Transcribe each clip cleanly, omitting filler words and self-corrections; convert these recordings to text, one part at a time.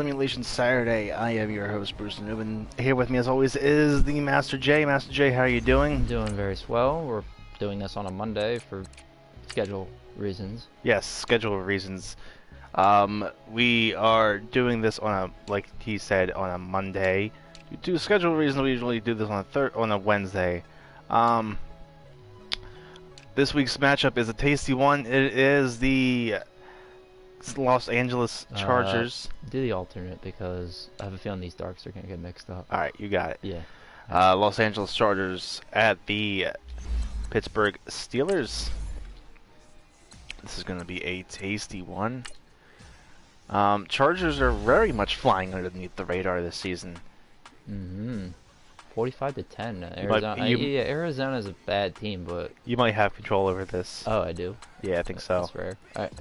Simulation Saturday. I am your host, Bruce Newman. Here with me, as always, is the Master J. Master J, how are you doing? I'm doing very swell. We're doing this on a Monday for schedule reasons. Yes, schedule reasons. We are doing this on a, like he said, on a Monday. Due to schedule reasons, we usually do this on a Wednesday. This week's matchup is a tasty one. It is the Los Angeles Chargers. Do the alternate because I have a feeling these darks are going to get mixed up. Alright, you got it. Yeah. Los Angeles Chargers at the Pittsburgh Steelers. This is going to be a tasty one. Chargers are very much flying underneath the radar this season. 45-10. Arizona. Arizona's a bad team, but you might have control over this. Oh, I do. Yeah, I think so. That's rare. All right.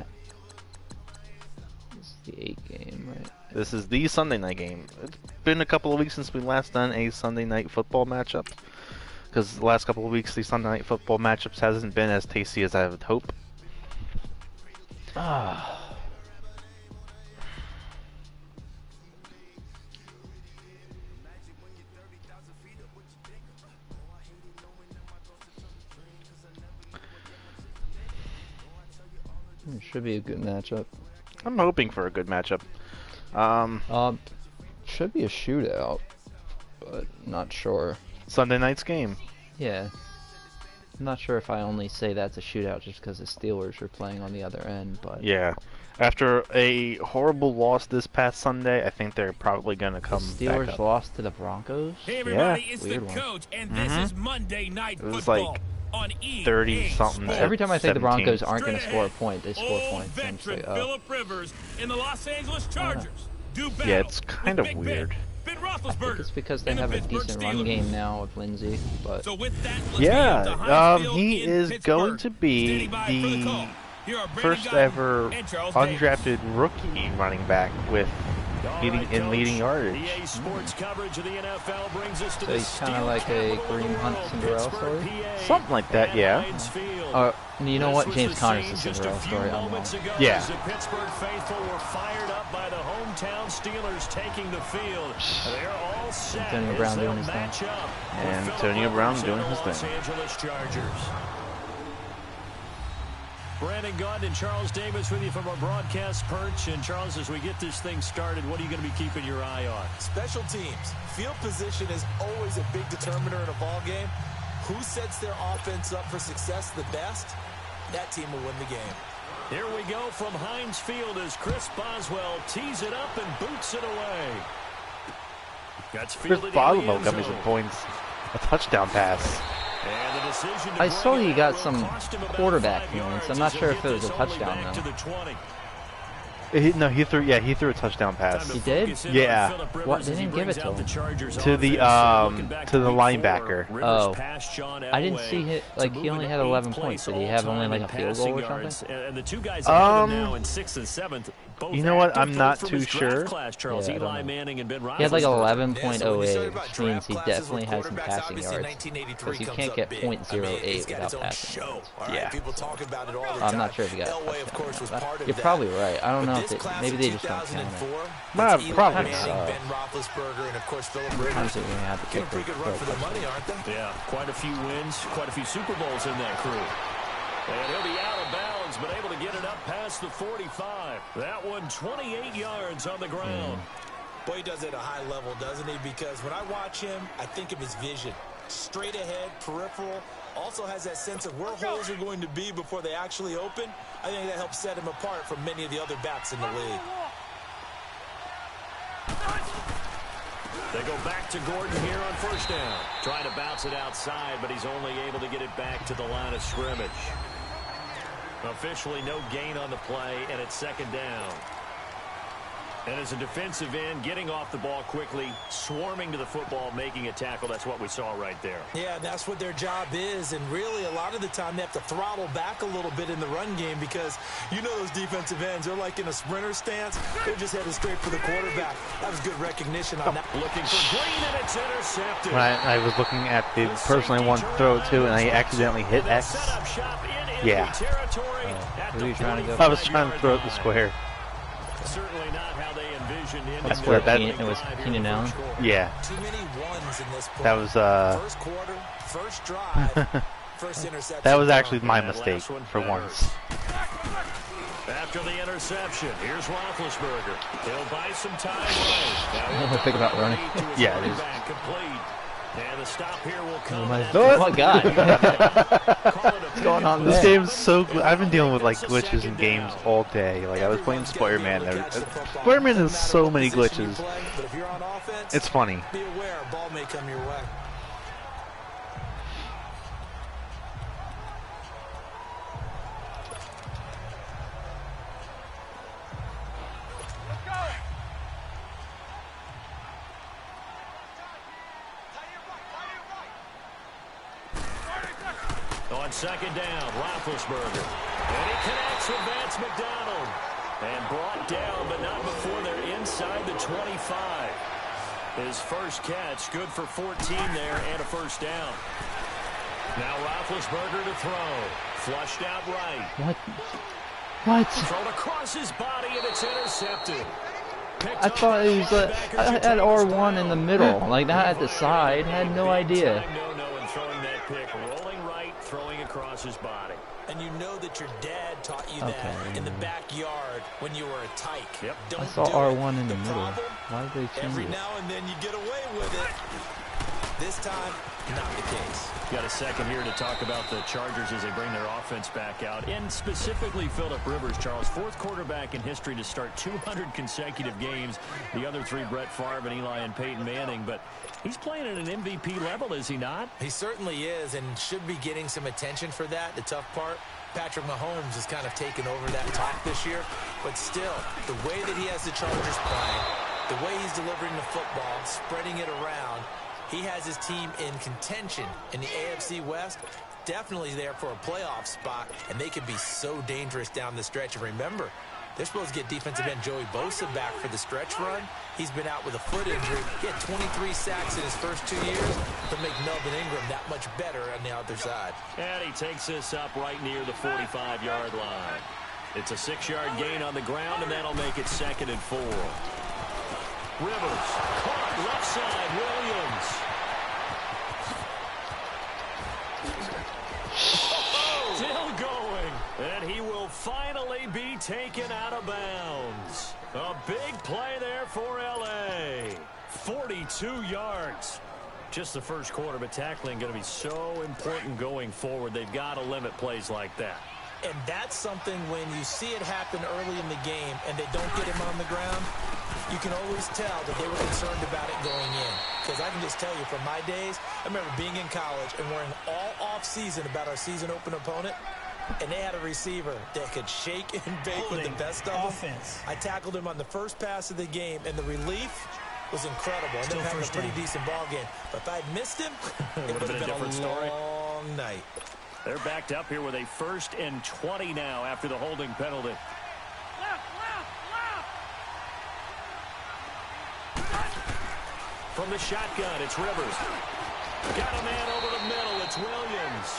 The 8 game, right? This is the Sunday night game. It's been a couple of weeks since we last done a Sunday night football matchup, because the last couple of weeks the Sunday night football matchups hasn't been as tasty as I would hope. It should be a good matchup. I'm hoping for a good matchup. Should be a shootout, but not sure. Sunday night's game. Yeah. I'm not sure if I only say that's a shootout just because the Steelers are playing on the other end, but yeah. After a horrible loss this past Sunday, I think they're probably going to come the back Steelers up. lost to the Broncos? Hey everybody, Yeah. it's Weird the one. coach, and this is Monday Night It was Football like on EA 30-something. Sports. Every time I think the 17. Broncos aren't going to Straight score a ahead, point, they score old points. And I'm just veteran like, oh. Phillip Rivers and the Los Angeles Chargers do battle. Yeah, it's kind with of Big weird. Ben I think Roethlisberger it's because they and the have a Pittsburgh decent run Steelers. game now with Lindsey, but So with that, let's Yeah, get into Heinz Field he in is Pittsburgh. going to be Standing by for the the call. Here are Brandon first Guyton ever and Charles Davis. undrafted rookie running back with leading yardage. EA Sports coverage of the NFL brings us to so he's kind of like a Kareem Hunt Cinderella story. Something like that, yeah. You know what? James Conner's the Cinderella story. I'm wrong. Yeah. The Pittsburgh faithful were fired up by the hometown Steelers taking the field. They're all set. Antonio Brown doing his thing. Match up with Antonio Brown doing his Los thing. Angeles Chargers. Brandon Guyton and Charles Davis with you from our broadcast perch. And Charles, as we get this thing started, what are you going to be keeping your eye on? Special teams. Field position is always a big determiner in a ball game. Who sets their offense up for success the best? That team will win the game. Here we go from Heinz Field as Chris Boswell tees it up and boots it away. That's Chris fielded in the Boswell end got me some zone. points. A touchdown pass. And the decision to I bring saw it he up got will some cost him about quarterback 5 points. yards I'm not as sure he'll if it was get a this only touchdown, back though. to the 20. He threw a touchdown pass. He did? Yeah. What? They didn't give it to him. To the linebacker. Oh. I didn't see it. Like, he only had 11 points. Did he have only like a field goal or something? And the two guys ahead of him now in 6th and 7th. You know what? I'm not too sure. Charles, Yeah, I don't Eli know. Manning and Ben He had like Roethlisberger. 11.08, which means he definitely has some passing yards. Because you can't get .08 without passing yards. Yeah. People talk about it all the I'm time. not sure if he got a Elway, of course, was touchdown. part of You're that. probably right. I don't know if This they, class maybe of they just don't count it. 2004, Nah, it's Eli probably Manning, so. Ben Roethlisberger, and of course Phillip Sometimes Rivers. they're going to have to Get a kick pretty good run for their money, aren't they? Yeah, quite a few wins, quite a few Super Bowls in that crew. And he'll be out of bounds, but able to get it up past the 45. That one 28 yards on the ground. Boy, he does it at a high level, doesn't he? Because when I watch him, I think of his vision. Straight ahead, peripheral. Also has that sense of where holes are going to be before they actually open. I think that helps set him apart from many of the other backs in the league. They go back to Gordon here on first down. Trying to bounce it outside, but he's only able to get it back to the line of scrimmage. Officially no gain on the play, and it's second down. And as a defensive end, getting off the ball quickly, swarming to the football, making a tackle, that's what we saw right there. Yeah, that's what their job is, and really a lot of the time they have to throttle back a little bit in the run game because you know those defensive ends, they're like in a sprinter stance. They're just headed straight for the quarterback. That was good recognition on that. Looking for Green, and it's intercepted. When I was looking at the person I wanted to throw it to, and I accidentally hit X. Set up shop in enemy Yeah. territory at Who the are you trying to go 45 I was trying to throw it yard the square. Certainly not how they envisioned That's ending where that- it was Keenan Allen. Yeah. Too many ones in this That was first quarter, first drive, first interception. that was actually my That mistake last one for better. once. After the interception, here's Roethlisberger. He'll buy some time right. I'll think about running. Yeah, it is. Back complete. And the stop here will come. Oh my God. What's going on This there? game's so good. I've been dealing with like glitches in games all day. Like I was playing Spider-Man. Spider-Man has so many glitches. But if you're on offense, It's funny. be aware, a ball may come your way. On second down, Roethlisberger. And he connects with Vance McDonald. And brought down, but not before they're inside the 25. His first catch, good for 14 there and a first down. Now Roethlisberger to throw. Flushed out right. What? Thrown across his body, and it's intercepted. I thought it was I had R1 in the middle, like not at the side. I had no idea. No, and throwing that pick, rolling right, throwing across his body. And you know that your dad taught you that in the backyard when you were a tyke. Yep. Don't I saw do R1 it. in the middle. problem, Why did they change every it? now and then you get away with it. This time, not the case. Got a second here to talk about the Chargers as they bring their offense back out, and specifically Phillip Rivers, Charles, fourth quarterback in history to start 200 consecutive games. The other three, Brett Favre and Eli and Peyton Manning, but he's playing at an MVP level, is he not? He certainly is, and should be getting some attention for that. The tough part, Patrick Mahomes has kind of taken over that talk this year, but still, the way that he has the Chargers playing, the way he's delivering the football, spreading it around, he has his team in contention in the AFC West, definitely there for a playoff spot, and they can be so dangerous down the stretch. And remember, they're supposed to get defensive end Joey Bosa back for the stretch run. He's been out with a foot injury. He had 23 sacks in his first 2 years to make Melvin Ingram that much better on the other side. And he takes this up right near the 45-yard line. It's a 6-yard gain on the ground, and that'll make it 2nd and 4. Rivers, caught left side, Williams. Still going, and he will finally be taken out of bounds. A big play there for L.A. 42 yards. Just the first quarter, but tackling going to be so important going forward. They've got to limit plays like that. And that's something when you see it happen early in the game and they don't get him on the ground, you can always tell that they were concerned about it going in. Because I can just tell you from my days, I remember being in college and worrying all off-season about our season open opponent, and they had a receiver that could shake and bake with the best of them. I tackled him on the first pass of the game, and the relief was incredible. And then having a pretty decent ball game. But if I'd missed him, it would have been different a story. long night. They're backed up here with a 1st and 20 now after the holding penalty. From the shotgun, it's Rivers. Got a man over the middle. It's Williams.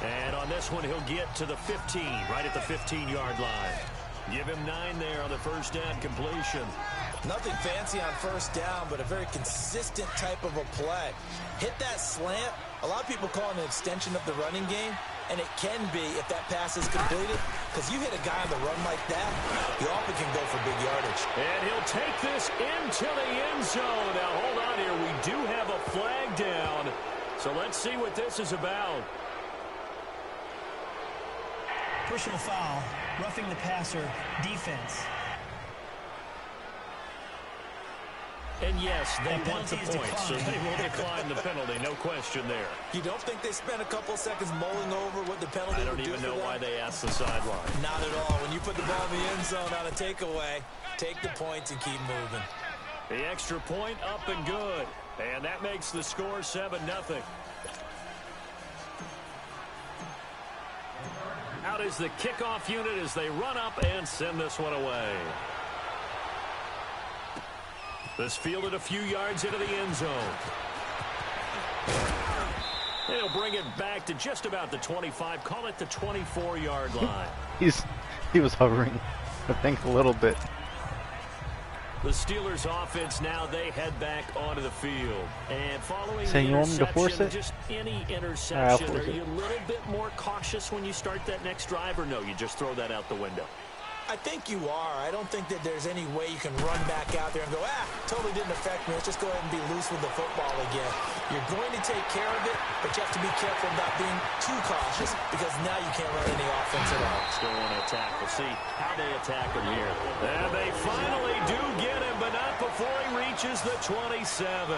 And on this one, he'll get to the 15, right at the 15-yard line. Give him 9 there on the first down completion. Nothing fancy on first down, but a very consistent type of a play. Hit that slant. A lot of people call it an extension of the running game, and it can be if that pass is completed, because you hit a guy on the run like that, you often can go for big yardage. And he'll take this into the end zone. Now, hold on here. We do have a flag down, so let's see what this is about. Personal foul, roughing the passer, defense. And yes, they want the point, so they will decline the penalty, no question there. You don't think they spent a couple seconds mulling over what the penalty I don't would do even for know them? why they asked the sideline. Not at all. When you put the ball in the end zone on a takeaway, take the points and keep moving. The extra point up and good. And that makes the score 7-0. Out is the kickoff unit as they run up and send this one away. This fielded a few yards into the end zone. They'll bring it back to just about the 25. Call it the 24-yard line. He was hovering, I think, a little bit. The Steelers offense now, they head back onto the field. And following So the you want me to force interception, it? just any I'll interception, force are it. you a little bit more cautious when you start that next drive, or no, you just throw that out the window? I think you are. I don't think that there's any way you can run back out there and go, totally didn't affect me. Let's just go ahead and be loose with the football again. You're going to take care of it, but you have to be careful about being too cautious because now you can't run any offense at all. Still want to attack. We'll see how they attack him here. And they finally do get him, but not before he reaches the 27.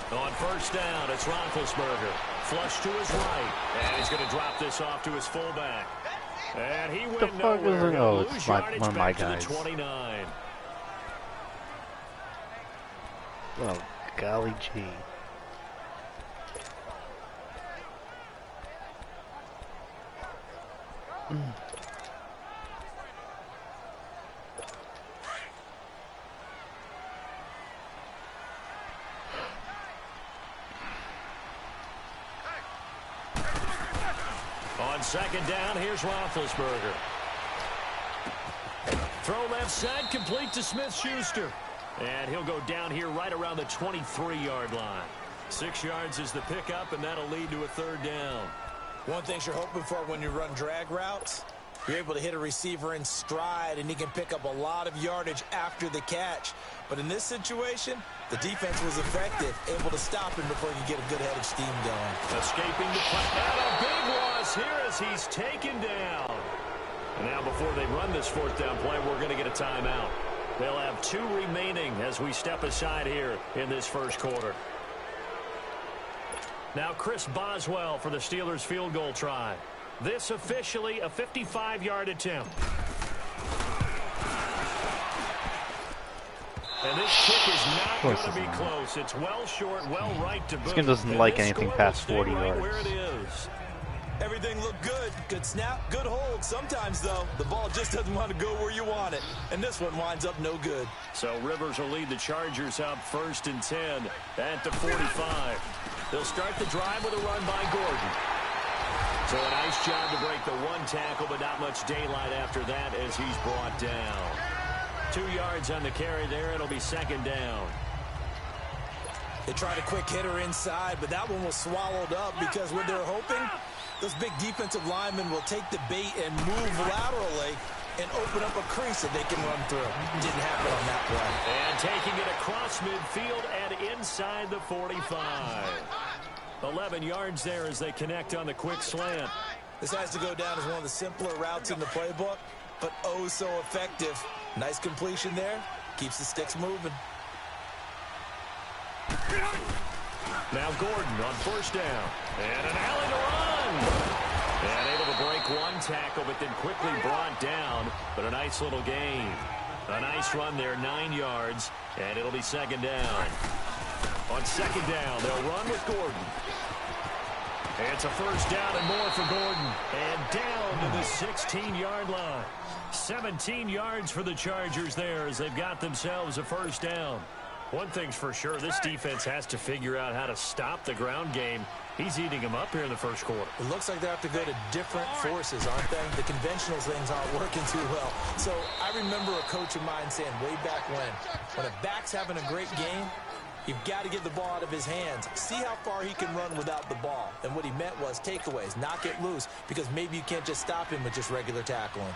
On first down, it's Roethlisberger. Flush to his right. And he's going to drop this off to his fullback. And he went nowhere. Oh, it's one of my guys. 29. Oh, golly gee. On second down, here's Roethlisberger. Throw left side, complete to Smith-Schuster. And he'll go down here right around the 23-yard line. 6 yards is the pickup, and that'll lead to a third down. One thing you're hoping for when you run drag routes, you're able to hit a receiver in stride, and he can pick up a lot of yardage after the catch. But in this situation, the defense was effective, able to stop him before he could get a good head of steam going. Escaping the play. And a big loss here as he's taken down. And now before they run this fourth down play, we're going to get a timeout. They'll have 2 remaining as we step aside here in this first quarter. Now Chris Boswell for the Steelers field goal try. This officially a 55-yard attempt. And this kick is not going to be close. It's well short, well right to boot. This game doesn't like anything past 40 yards. Where it is. Everything looked good. Good snap, good hold. Sometimes, though, the ball just doesn't want to go where you want it. And this one winds up no good. So Rivers will lead the Chargers up 1st and 10 at the 45. They'll start the drive with a run by Gordon. So a nice job to break the 1 tackle, but not much daylight after that as he's brought down. 2 yards on the carry there. It'll be second down. They tried a quick hitter inside, but that one was swallowed up because what they're hoping, those big defensive linemen will take the bait and move laterally and open up a crease that they can run through. Didn't happen on that play. And taking it across midfield and inside the 45. 11 yards there as they connect on the quick slant. This has to go down as one of the simpler routes in the playbook, but oh so effective. Nice completion there. Keeps the sticks moving. Now Gordon on first down. And an alley to run. And able to break 1 tackle, but then quickly brought down. But a nice little gain. A nice run there, 9 yards. And it'll be second down. On second down, they'll run with Gordon. It's a first down and more for Gordon. And down to the 16-yard line. 17 yards for the Chargers there as they've got themselves a first down. One thing's for sure, this defense has to figure out how to stop the ground game. He's eating them up here in the first quarter. It looks like they have to go to different forces, aren't they? The conventional things aren't working too well. So I remember a coach of mine saying way back when a back's having a great game, you've got to get the ball out of his hands. See how far he can run without the ball. And what he meant was takeaways, knock it loose, because maybe you can't just stop him with just regular tackling.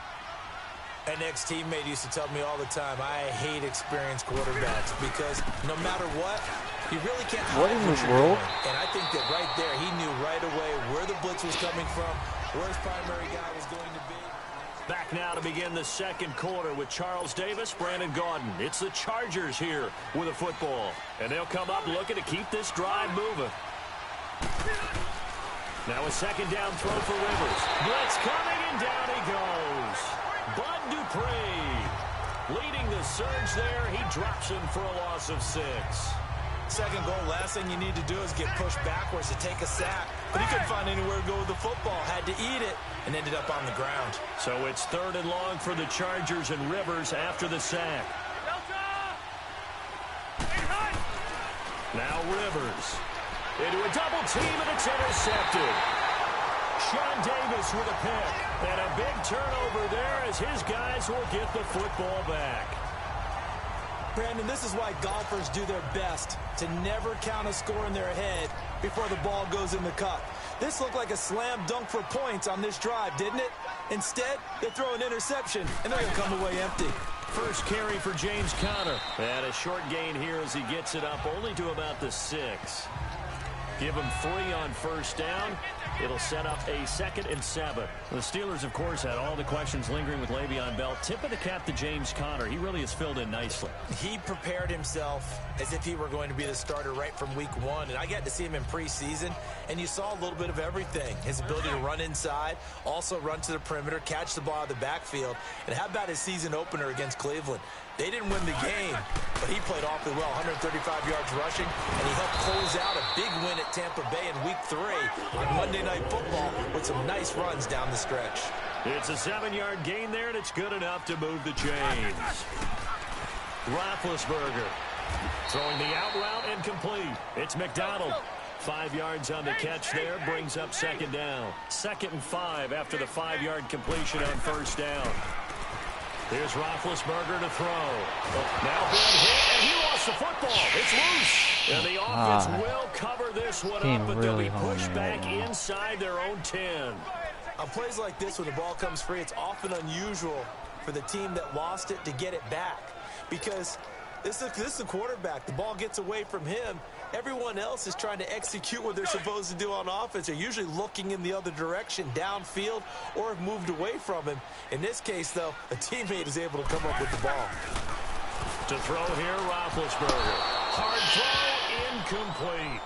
An ex-teammate used to tell me all the time, I hate experienced quarterbacks because no matter what, you really can't hide what in the world? And I think that right there, he knew right away where the blitz was coming from, where his primary guy was going to be. Back now to begin the second quarter with Charles Davis, Brandon Gaudin. It's the Chargers here with a football. And they'll come up looking to keep this drive moving. Now a second down throw for Rivers. Blitz coming and down he goes. Bud Dupree leading the surge there. He drops him for a loss of 6. Second goal, last thing you need to do is get pushed backwards to take a sack. But he couldn't find anywhere to go with the football. Had to eat it and ended up on the ground. So it's 3rd and long for the Chargers and Rivers after the sack. Now Rivers into a double team and it's intercepted. Sean Davis with a pick. And a big turnover there as his guys will get the football back. Brandon, this is why golfers do their best to never count a score in their head before the ball goes in the cup. This looked like a slam dunk for points on this drive, didn't it? Instead, they throw an interception, and they're going to come away empty. First carry for James Conner. And a short gain here as he gets it up only to about the 6. Give him 3 on first down. It'll set up a 2nd and 7. The Steelers, of course, had all the questions lingering with Le'Veon Bell. Tip of the cap to James Conner. He really has filled in nicely. He prepared himself as if he were going to be the starter right from week 1. And I got to see him in preseason, and you saw a little bit of everything. His ability to run inside, also run to the perimeter, catch the ball out of the backfield. And how about his season opener against Cleveland? They didn't win the game, but he played awfully well, 135 yards rushing, and he helped close out a big win at Tampa Bay in Week 3 on Monday Night Football with some nice runs down the stretch. It's a 7-yard gain there, and it's good enough to move the chains. Roethlisberger throwing the out route and complete. It's McDonald. 5 yards on the catch there, brings up 2nd down. 2nd and 5 after the 5-yard completion on first down. Here's Roethlisberger to throw. Now being hit, and he lost the football. It's loose. And the offense will cover this one up, but they'll be pushed back inside their own 10. On plays like this, when the ball comes free, it's often unusual for the team that lost it to get it back. Because this is the quarterback. The ball gets away from him. Everyone else is trying to execute what they're supposed to do on offense. They're usually looking in the other direction, downfield, or have moved away from him. In this case, though, a teammate is able to come up with the ball. To throw here, Roethlisberger. Hard throw, incomplete.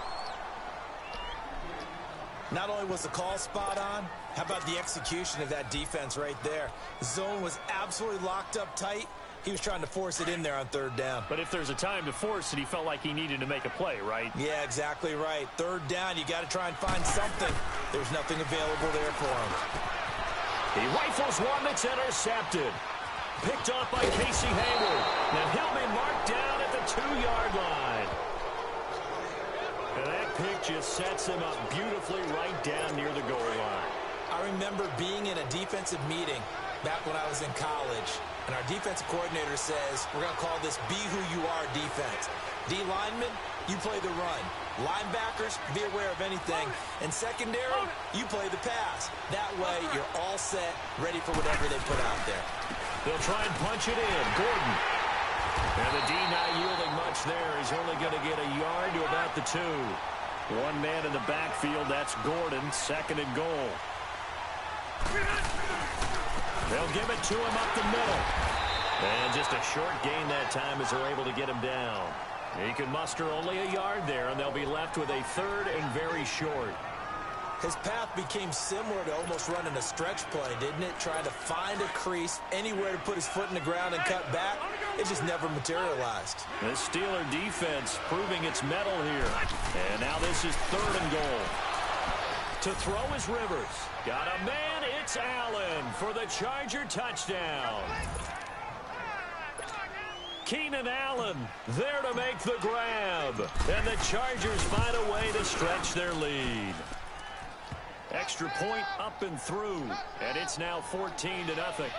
Not only was the call spot on, how about the execution of that defense right there? The zone was absolutely locked up tight. He was trying to force it in there on 3rd down. But if there's a time to force it, he felt like he needed to make a play, right? Yeah, exactly right. 3rd down, you got to try and find something. There's nothing available there for him. He rifles one that's intercepted. Picked off by Casey Hayward. Now he'll be marked down at the 2-yard line. And that pick just sets him up beautifully right down near the goal line. I remember being in a defensive meeting back when I was in college, and our defensive coordinator says, we're going to call this be who you are defense. D linemen, you play the run. Linebackers, be aware of anything. And secondary, you play the pass. That way, you're all set, ready for whatever they put out there. They'll try and punch it in. Gordon. And the D not yielding much there. He's only going to get a yard to about the 2. One man in the backfield, that's Gordon, 2nd and goal. They'll give it to him up the middle. And just a short gain that time as they're able to get him down. He can muster only a yard there, and they'll be left with a 3rd and very short. His path became similar to almost running a stretch play, didn't it? Trying to find a crease, anywhere to put his foot in the ground and cut back. It just never materialized. The Steeler defense proving its mettle here. And now this is 3rd and goal. To throw is Rivers. Got a man, it's Allen for the Charger touchdown. Keenan Allen there to make the grab. And the Chargers find a way to stretch their lead. Extra point up and through. And it's now 14-0.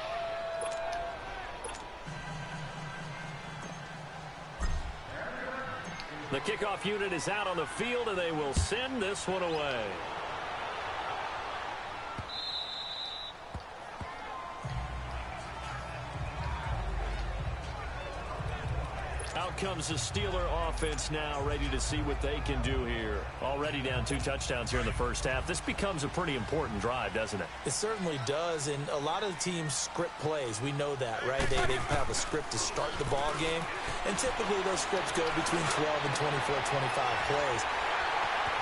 The kickoff unit is out on the field, and they will send this one away. Out comes the Steeler offense now, ready to see what they can do here. Already down 2 touchdowns here in the first half. This becomes a pretty important drive, doesn't it? It certainly does, and a lot of the teams script plays. We know that, right? They have a script to start the ball game, and typically those scripts go between 12 and 24, 25 plays.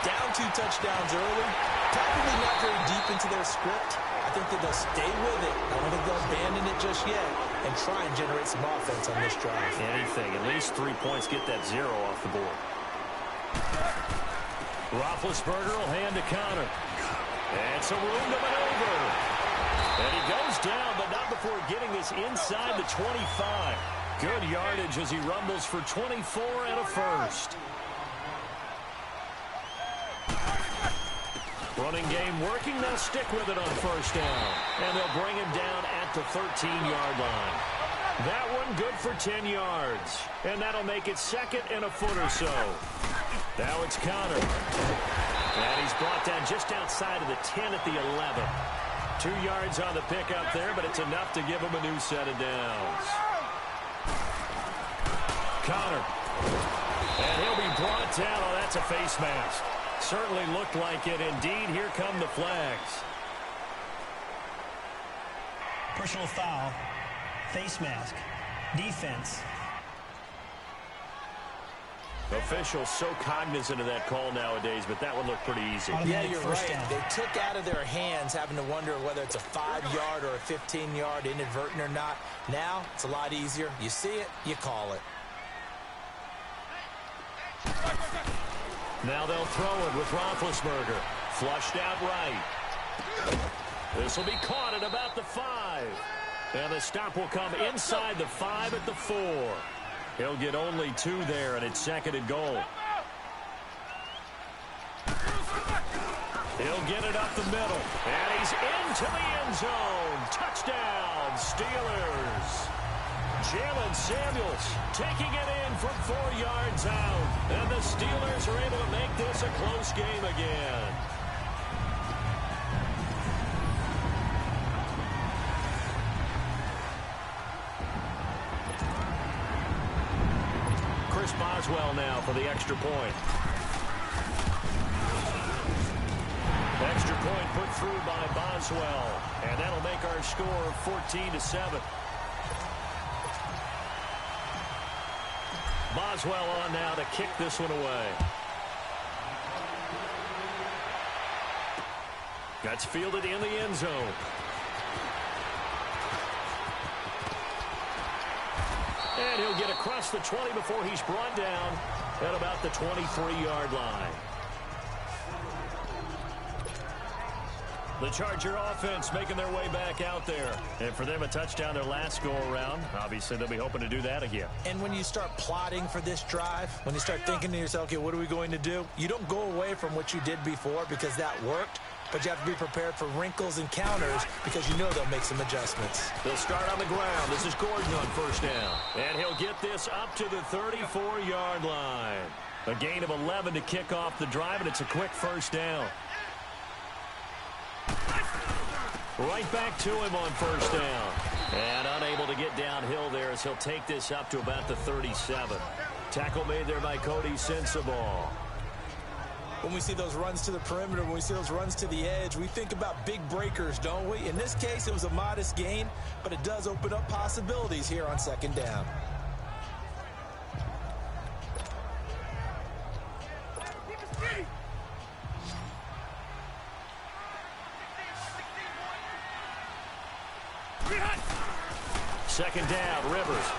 Down 2 touchdowns early, probably not very deep into their script. I think that they'll stay with it. I don't think they'll abandon it just yet and try and generate some offense on this drive. Anything. At least 3 points. Get that 0 off the board. Roethlisberger will hand to Conner. And some room to maneuver. And he goes down, but not before getting this inside the 25. Good yardage as he rumbles for 24 and a first. Running game working. They'll stick with it on first down. And they'll bring him down at the 13-yard line. That one good for 10 yards. And that'll make it second and a foot or so. Now it's Connor. And he's brought down just outside of the 10 at the 11. 2 yards on the pickup there, but it's enough to give him a new set of downs. Connor. And he'll be brought down. Oh, that's a face mask. Certainly looked like it. Indeed, here come the flags. Personal foul. Face mask. Defense. Officials so cognizant of that call nowadays, but that one looked pretty easy. Yeah, you're right. They took out of their hands having to wonder whether it's a 5-yard or a 15-yard inadvertent or not. Now, it's a lot easier. You see it, you call it. Now they'll throw it with Roethlisberger. Flushed out right. This will be caught at about the 5. And the stop will come inside the 5 at the 4. He'll get only 2 there, and it's second and goal. He'll get it up the middle. And he's into the end zone. Touchdown, Steelers. Jalen Samuels taking it in from 4 yards out. And the Steelers are able to make this a close game again. Boswell now for the extra point. Extra point put through by Boswell. And that'll make our score 14-7. Boswell on now to kick this one away. That's fielded in the end zone. And he'll get across the 20 before he's brought down at about the 23-yard line. The Charger offense making their way back out there. And for them, a touchdown their last go-around. Obviously, they'll be hoping to do that again. And when you start plotting for this drive, when you start thinking to yourself, okay, what are we going to do? You don't go away from what you did before because that worked. But you have to be prepared for wrinkles and counters because you know they'll make some adjustments. They'll start on the ground. This is Gordon on first down. And he'll get this up to the 34-yard line. A gain of 11 to kick off the drive, and it's a quick first down. Right back to him on first down. And unable to get downhill there as he'll take this up to about the 37. Tackle made there by Cody Sensabaugh. When we see those runs to the perimeter, when we see those runs to the edge, we think about big breakers, don't we? In this case, it was a modest gain, but it does open up possibilities here on second down. Second down, Rivers.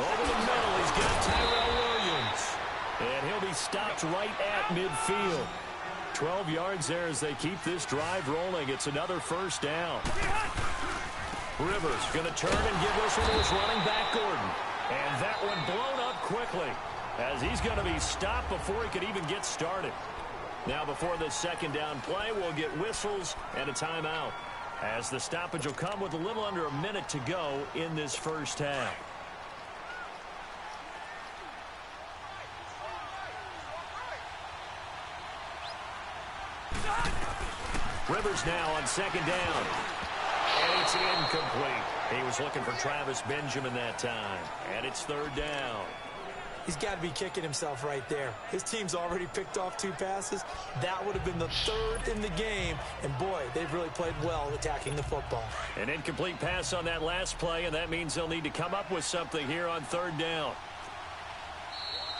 Over the middle, he's got Tyrell Williams. And he'll be stopped right at midfield. 12 yards there as they keep this drive rolling. It's another first down. Rivers going to turn and give this one to his running back, Gordon. And that one blown up quickly as he's going to be stopped before he could even get started. Now before this second down play, we'll get whistles and a timeout, as the stoppage will come with a little under a minute to go in this first half. Rivers now on second down. And it's incomplete. He was looking for Travis Benjamin that time. And it's third down. He's got to be kicking himself right there. His team's already picked off 2 passes. That would have been the 3rd in the game. And, boy, they've really played well attacking the football. An incomplete pass on that last play, and that means they'll need to come up with something here on third down.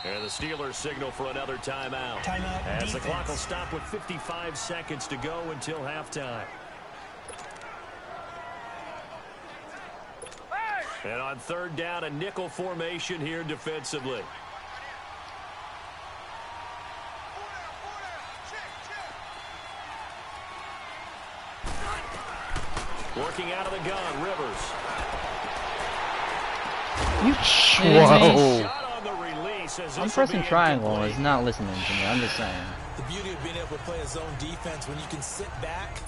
And the Steelers signal for another timeout. As the clock will stop with 55 seconds to go until halftime. And on third down, a nickel formation here defensively. Working out of the gun, Rivers. Whoa. I'm pressing triangle and it's not listening to me. I'm just saying. The beauty of being able to play a zone defense when you can sit back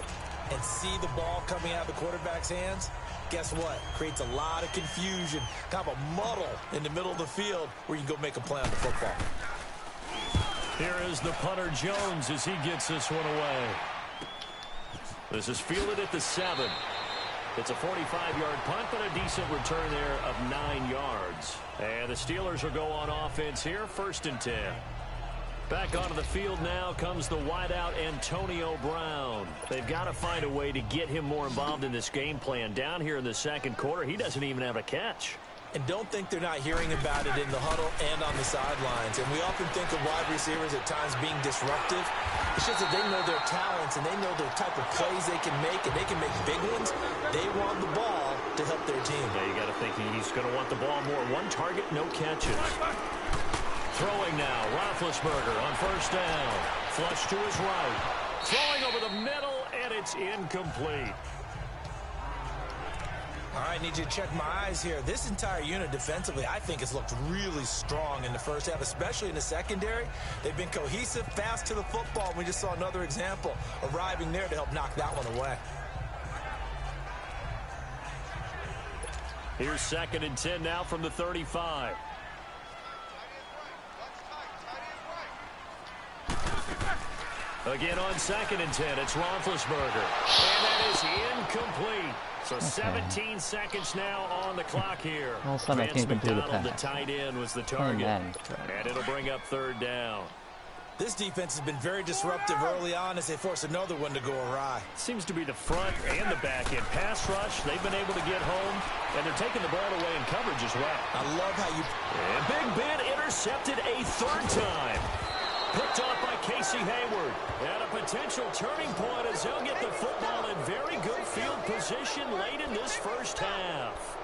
and see the ball coming out of the quarterback's hands, guess what? Creates a lot of confusion, kind of a muddle in the middle of the field where you can go make a play on the football. Here is the punter Jones as he gets this one away. This is fielded at the 7. It's a 45-yard punt, but a decent return there of 9 yards. And the Steelers will go on offense here, 1st and 10. Back onto the field now comes the wideout Antonio Brown. They've got to find a way to get him more involved in this game plan. Down here in the 2nd quarter, he doesn't even have a catch. And don't think they're not hearing about it in the huddle and on the sidelines. And we often think of wide receivers at times being disruptive. It's just that they know their talents and they know the type of plays they can make, and they can make big ones. They want the ball to help their team. Yeah, you got to think he's going to want the ball more. 1 target, no catches. Throwing now, Roethlisberger on 1st down. Flush to his right. Throwing over the middle, and it's incomplete. All right, need you to check my eyes here. This entire unit defensively, I think, has looked really strong in the first half, especially in the secondary. They've been cohesive, fast to the football. We just saw another example arriving there to help knock that one away. Here's 2nd and 10 now from the 35. Again on 2nd and 10, it's Roethlisberger. And that is incomplete. So 17 seconds now on the clock here. Vance McDonald, the tight end, was the target. And it'll bring up 3rd down. This defense has been very disruptive early on as they force another one to go awry. Seems to be the front and the back end. Pass rush, they've been able to get home, and they're taking the ball away in coverage as well. I love how you... And Big Ben intercepted a 3rd time. Picked off by Casey Hayward. And a potential turning point as they'll get the football in very good field position late in this first half.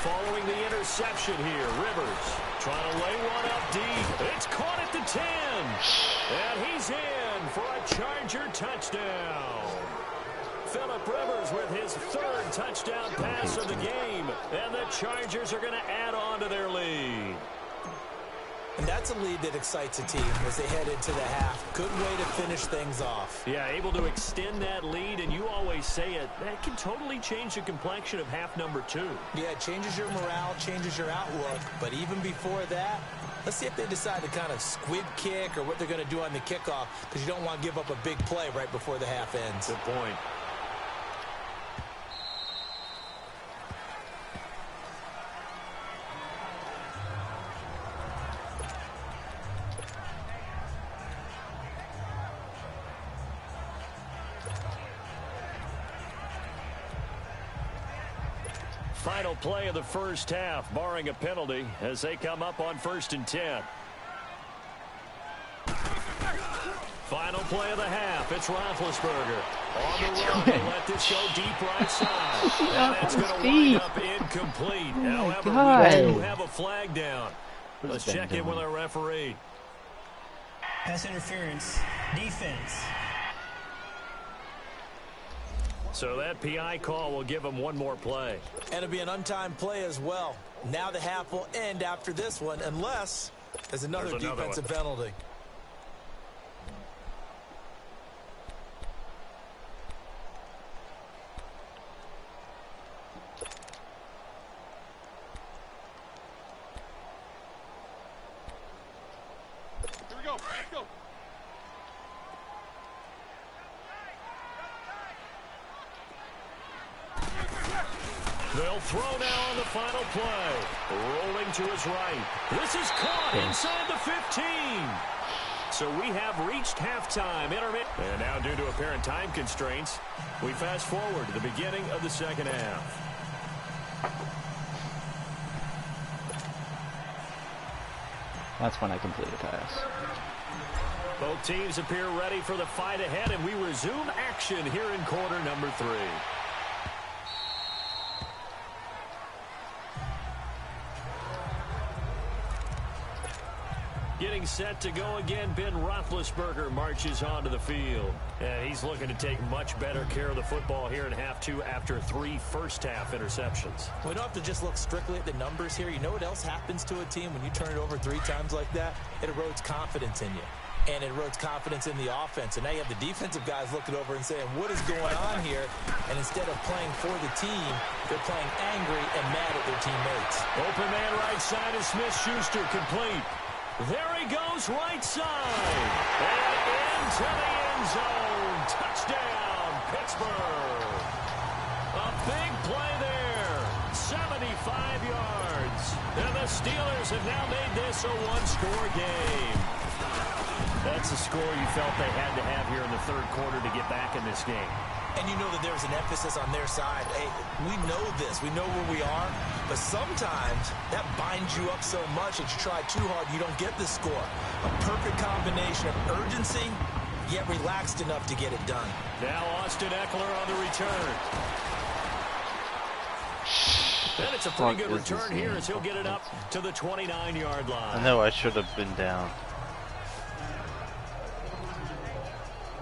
Following the interception here, Rivers trying to lay one up deep. It's caught at the 10. And he's in for a Charger touchdown. Phillip Rivers with his 3rd touchdown pass of the game. And the Chargers are going to add on to their lead. And that's a lead that excites a team as they head into the half. Good way to finish things off. Yeah, able to extend that lead, and you always say it, that can totally change the complexion of half number 2. Yeah, it changes your morale, changes your outlook. But even before that, let's see if they decide to kind of squib kick or what they're going to do on the kickoff, because you don't want to give up a big play right before the half ends. Good point. Final play of the first half, barring a penalty, as they come up on 1st and 10. Final play of the half. It's Roethlisberger on the run. They let this go deep right side. And that's going to wind up incomplete. However, we do have a flag down. Let's check in with our referee. Pass interference. Defense. So that PI call will give them one more play. And it'll be an untimed play as well. Now the half will end after this one, unless there's another defensive penalty. Here we go. Let's go. They'll throw now on the final play. Rolling to his right. This is caught inside the 15. So we have reached halftime. And now, due to apparent time constraints, we fast forward to the beginning of the second half. That's when I complete a pass. Both teams appear ready for the fight ahead, and we resume action here in quarter number 3. Getting set to go again, Ben Roethlisberger marches onto the field. And he's looking to take much better care of the football here in half two after 3 first-half interceptions. We don't have to just look strictly at the numbers here. You know what else happens to a team when you turn it over 3 times like that? It erodes confidence in you. And it erodes confidence in the offense. And now you have the defensive guys looking over and saying, what is going on here? And instead of playing for the team, they're playing angry and mad at their teammates. Open man right side is Smith-Schuster, complete. There he goes right side. And into the end zone. Touchdown, Pittsburgh. A big play there. 75 yards. And the Steelers have now made this a 1-score game. That's a score you felt they had to have here in the third quarter to get back in this game. And you know that there's an emphasis on their side. Hey, we know this. We know where we are. But sometimes that binds you up so much that you try too hard, you don't get the score. A perfect combination of urgency, yet relaxed enough to get it done. Now Austin Eckler on the return. And it's a pretty good return here as he'll get it up to the 29-yard line. I know I should have been down.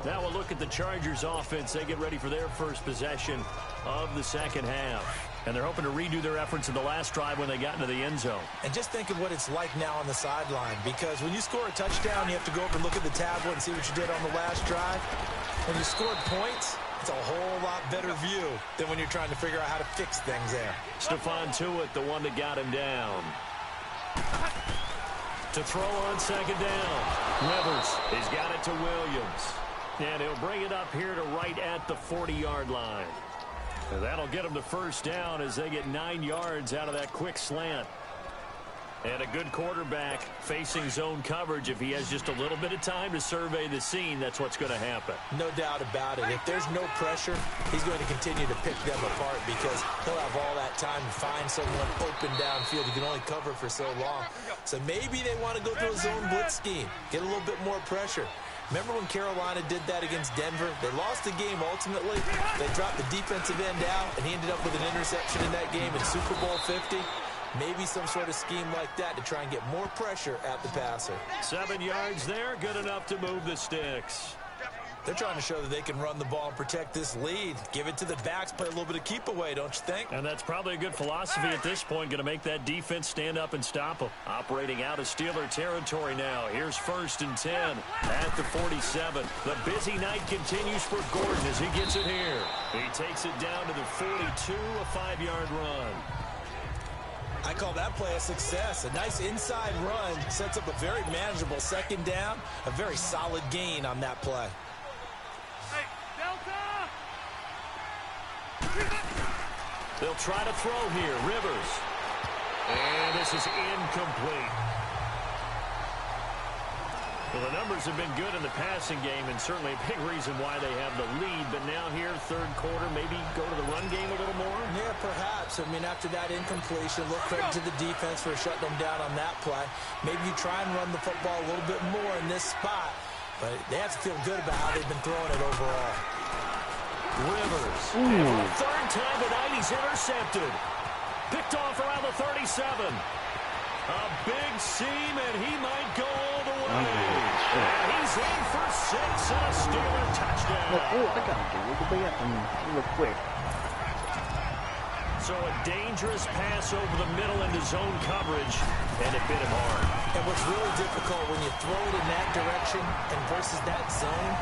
Now we'll look at the Chargers offense. They get ready for their first possession of the second half. And they're hoping to redo their efforts in the last drive when they got into the end zone. And just think of what it's like now on the sideline. Because when you score a touchdown, you have to go over and look at the tablet and see what you did on the last drive. When you scored points, it's a whole lot better view than when you're trying to figure out how to fix things there. Stephon Tuitt, the one that got him down. To throw on second down. Rivers, he's got it to Williams. And he'll bring it up here to right at the 40-yard line. And that'll get him to first down as they get 9 yards out of that quick slant. And a good quarterback facing zone coverage. If he has just a little bit of time to survey the scene, that's what's going to happen. No doubt about it. If there's no pressure, he's going to continue to pick them apart because he'll have all that time to find someone open downfield. He can only cover for so long. So maybe they want to go through a zone blitz scheme, get a little bit more pressure. Remember when Carolina did that against Denver? They lost the game ultimately. They dropped the defensive end out, and he ended up with an interception in that game in Super Bowl 50. Maybe some sort of scheme like that to try and get more pressure at the passer. 7 yards there, good enough to move the sticks. They're trying to show that they can run the ball and protect this lead. Give it to the backs, play a little bit of keep away, don't you think? And that's probably a good philosophy at this point, going to make that defense stand up and stop them. Operating out of Steeler territory now. Here's 1st and 10 at the 47. The busy night continues for Gordon as he gets it here. He takes it down to the 42, a 5-yard run. I call that play a success. A nice inside run sets up a very manageable second down. A very solid gain on that play. They'll try to throw here. Rivers. And this is incomplete. Well, the numbers have been good in the passing game and certainly a big reason why they have the lead. But now here, third quarter, maybe go to the run game a little more? Yeah, perhaps. I mean, after that incompletion, a little credit to the defense for shutting them down on that play. Maybe you try and run the football a little bit more in this spot. But they have to feel good about how they've been throwing it overall. Rivers. And for the third time tonight, he's intercepted. Picked off around the 37. A big seam, and he might go all the way. And he's in for 6 and a Steeler touchdown. I got to do it real quick. So a dangerous pass over the middle into zone coverage, and it bit him hard. And what's really difficult when you throw it in that direction and versus that zone,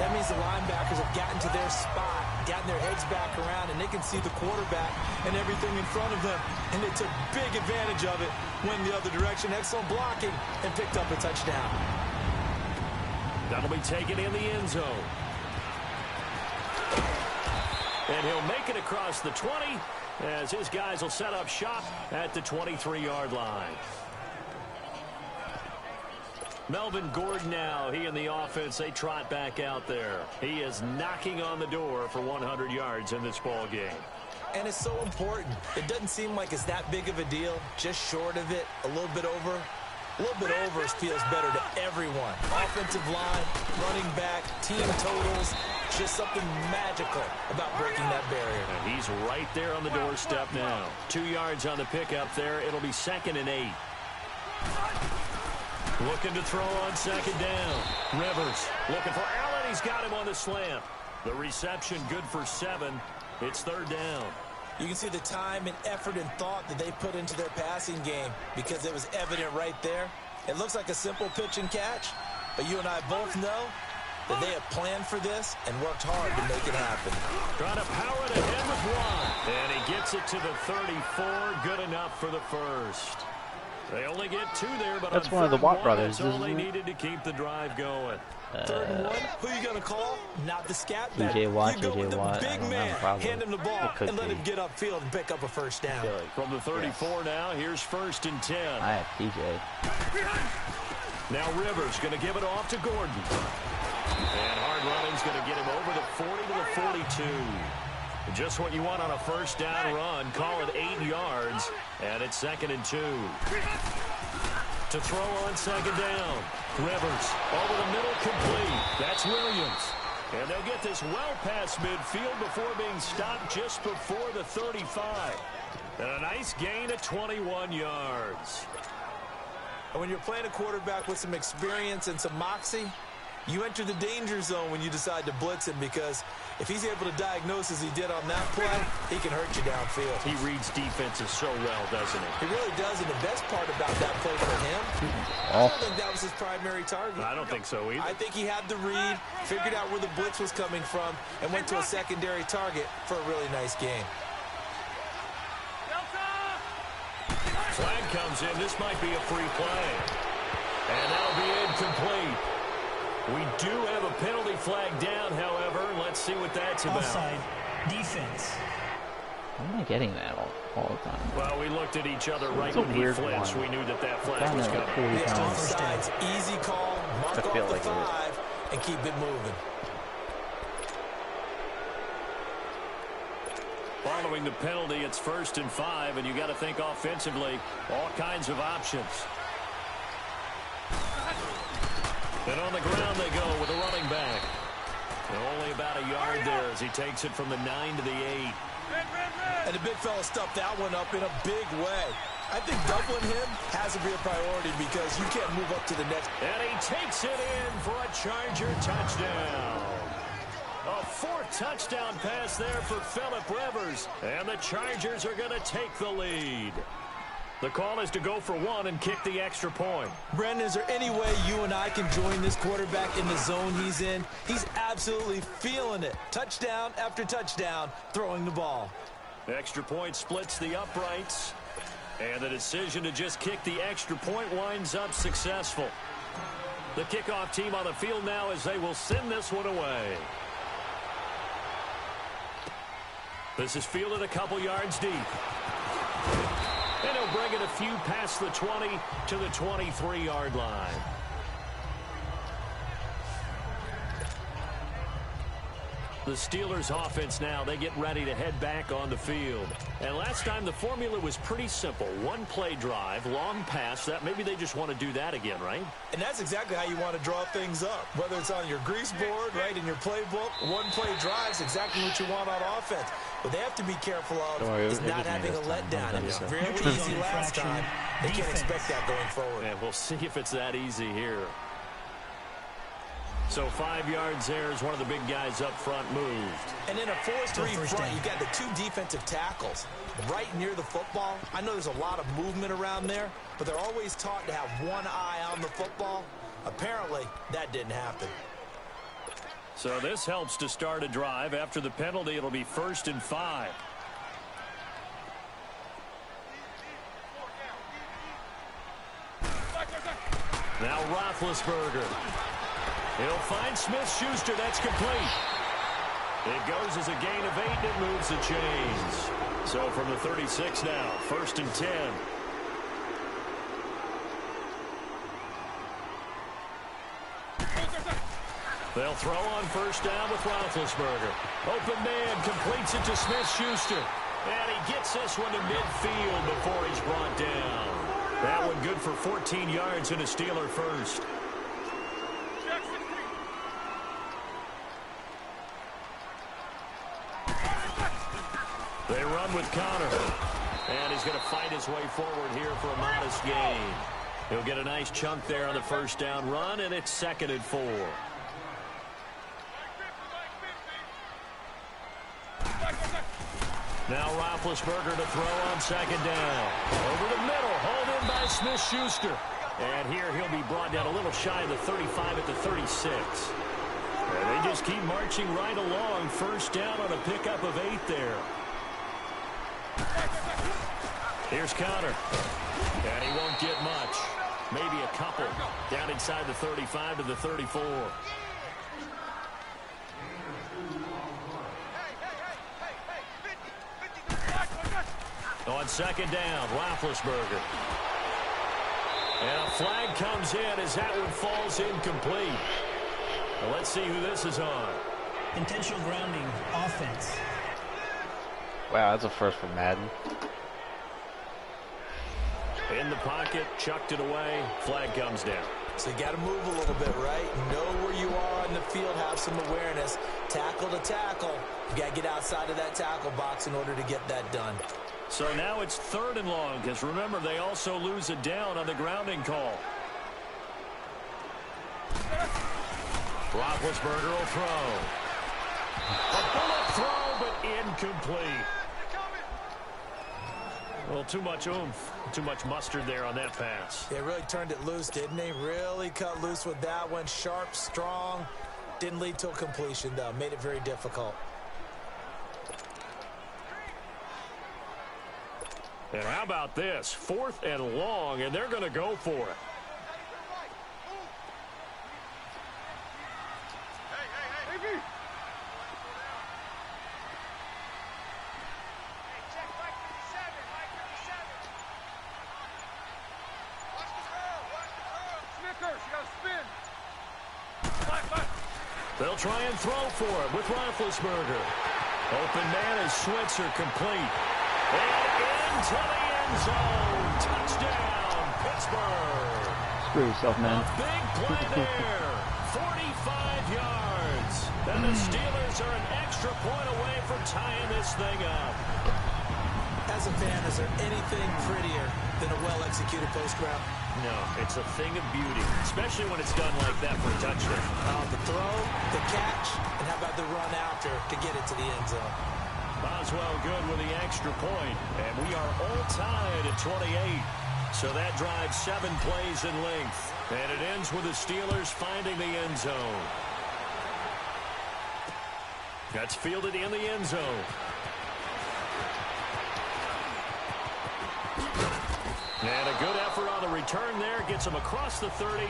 that means the linebackers have gotten to their spot, gotten their heads back around, and they can see the quarterback and everything in front of them. And they took big advantage of it, went the other direction, excellent blocking, and picked up a touchdown. That'll be taken in the end zone. And he'll make it across the 20 as his guys will set up shop at the 23-yard line. Melvin Gordon now, he and the offense, they trot back out there. He is knocking on the door for 100 yards in this ball game. And it's so important. It doesn't seem like it's that big of a deal, just short of it, a little bit over. A little bit over feels better to everyone. Offensive line, running back, team totals, just something magical about breaking that barrier. And he's right there on the doorstep now. 2 yards on the pickup there. It'll be 2nd and 8. Looking to throw on second down. Rivers looking for Allen. He's got him on the slant. The reception good for 7. It's third down. You can see the time and effort and thought that they put into their passing game because it was evident right there. It looks like a simple pitch and catch, but you and I both know that they have planned for this and worked hard to make it happen. Trying to power it ahead with one. And he gets it to the 34. Good enough for the first. They only get 2 there, but that's on one of the third Watt one, brothers, that's all isn't they it? needed to keep the drive going. Third and 1. Who are you going to call? Not the scat back. TJ Watt, You go with TJ the Watt. big man. Probably. Hand him the ball It and let could him be. get upfield and pick up a first down. From the 34 now, here's first and 10. I have TJ. Now Rivers going to give it off to Gordon. And hard running's going to get him over the 40 to the 42. Just what you want on a first down run. Call it 8 yards. And it's second and 2. To throw on second down. Rivers over the middle, complete. That's Williams. And they'll get this well past midfield before being stopped just before the 35. And a nice gain of 21 yards. And when you're playing a quarterback with some experience and some moxie, you enter the danger zone when you decide to blitz him, because if he's able to diagnose as he did on that play, he can hurt you downfield. He reads defenses so well, doesn't he? He really does, and the best part about that play for him, I don't think that was his primary target. I don't think so either. I think he had the read, figured out where the blitz was coming from, and went to a secondary target for a really nice game. Flag comes in. This might be a free play. And that'll be incomplete. We do have a penalty flag down, however. Let's see what that's about. Offside. Defense. Why am I getting that all the time? Well, we looked at each other right It's a when he weird flinched. one. We knew that I've flag done was that coming. 40 times. Sides, easy call, mark I feel off the like it. 5, and keep it moving. Following the penalty, it's first and 5, and you got to think offensively, all kinds of options. And on the ground they go with a running back. And only about a yard there as he takes it from the 9 to the 8. And the big fella stuffed that one up in a big way. I think doubling him has to be a priority because you can't move up to the next. And he takes it in for a Charger touchdown. A 4th touchdown pass there for Phillip Rivers. And the Chargers are going to take the lead. The call is to go for 1 and kick the extra point. Brandon, is there any way you and I can join this quarterback in the zone he's in? He's absolutely feeling it. Touchdown after touchdown, throwing the ball. Extra point splits the uprights. And the decision to just kick the extra point winds up successful. The kickoff team on the field now as they will send this one away. This is fielded a couple yards deep. And he'll bring it a few past the 20 to the 23-yard line. The Steelers offense now, they get ready to head back on the field. And last time the formula was pretty simple. 1 play drive, long pass. That maybe they just want to do that again, right? And that's exactly how you want to draw things up. Whether it's on your grease board, right, in your playbook, 1 play drive is exactly what you want on offense. What they have to be careful of is not having a letdown. It was really easy last time. They can't expect that going forward. And we'll see if it's that easy here. So 5 yards there as one of the big guys up front moved. And in a 4-3 front, you got the 2 defensive tackles right near the football. I know there's a lot of movement around there, but they're always taught to have 1 eye on the football. Apparently, that didn't happen. So this helps to start a drive. After the penalty, it'll be first and 5. Now Roethlisberger. He'll find Smith-Schuster. That's complete. It goes as a gain of 8, and it moves the chains. So from the 36 now, first and 10. They'll throw on first down with Roethlisberger. Open man completes it to Smith-Schuster. And he gets this one to midfield before he's brought down. That one good for 14 yards and a Steeler first. They run with Connor. And he's going to fight his way forward here for a modest gain. He'll get a nice chunk there on the first down run, and it's 2nd and 4. Now Roethlisberger to throw on 2nd down. Over the middle, hauled in by Smith-Schuster. And here he'll be brought down a little shy of the 35 at the 36. And they just keep marching right along. First down on a pickup of 8 there. Here's Conner. And he won't get much. Maybe a couple. Down inside the 35 to the 34. On 2nd down, Roethlisberger. And a flag comes in as that one falls incomplete. Well, let's see who this is on. Intentional grounding, offense. Wow, that's a first for Madden. In the pocket, chucked it away, flag comes down. So you got to move a little bit, right? Know where you are on the field, have some awareness. Tackle to tackle. You got to get outside of that tackle box in order to get that done. So now it's 3rd and long, because remember, they also lose it down on the grounding call. Roethlisberger will throw. A bullet throw, but incomplete. Well, too much oomph, too much mustard there on that pass. They really turned it loose, didn't they? Really cut loose with that one. Sharp, strong. Didn't lead to a completion, though. Made it very difficult. And how about this? 4th and long, and they're going to go for it. They'll try and throw for it with Roethlisberger. Open man is Switzer, complete. And into the end zone. Touchdown, Pittsburgh. Screw yourself, man. A big play there. 45 yards. And the Steelers are an extra point away from tying this thing up. As a fan, is there anything prettier than a well-executed post route? No, it's a thing of beauty, especially when it's done like that for a touchdown. The throw, the catch, and how about the run after to get it to the end zone? Boswell good with the extra point, and we are all tied at 28. So that drives 7 plays in length, and it ends with the Steelers finding the end zone. That's fielded in the end zone. And a good effort on the return there gets him across the 30